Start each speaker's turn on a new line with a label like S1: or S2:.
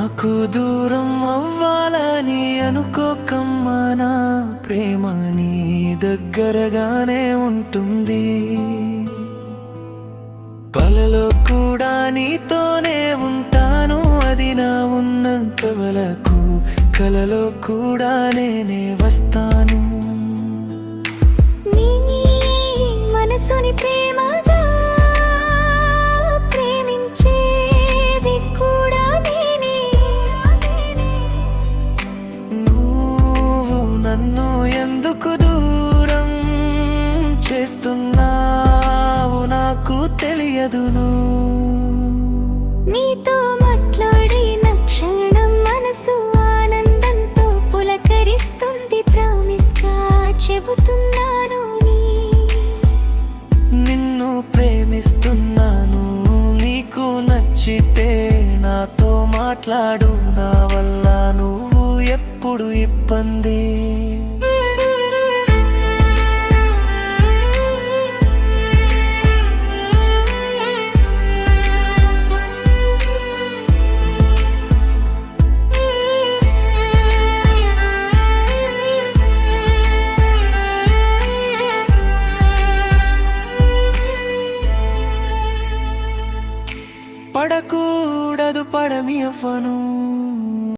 S1: నాకు దూరం అవ్వాలని అనుకోకమ్మా, నా ప్రేమ నీ దగ్గరగానే ఉంటుంది. కలలో కూడా నీతోనే ఉంటాను, అది నా ఉన్నంత వరకు. కలలో కూడా నేనే వస్తాను.
S2: నీ మనసుని ప్రేమగా ప్రేమించేది కూడా నేనే.
S1: నువ్వు నన్ను ఎందుకు దూరం చేస్తున్నావు నాకు తెలియదును.
S2: నీతో మాట్లాడిన క్షణం మనసు ఆనందంతో పులకరిస్తుంది. ప్రామిస్ గా చెబుతున్నాను,
S1: నిన్ను ప్రేమిస్తున్నాను. నీకు నచ్చితే నాతో మాట్లాడు, నా వల్ల నువ్వు ఎప్పుడు ఇబ్బంది. పడకూడదు పడమి అవ్వను,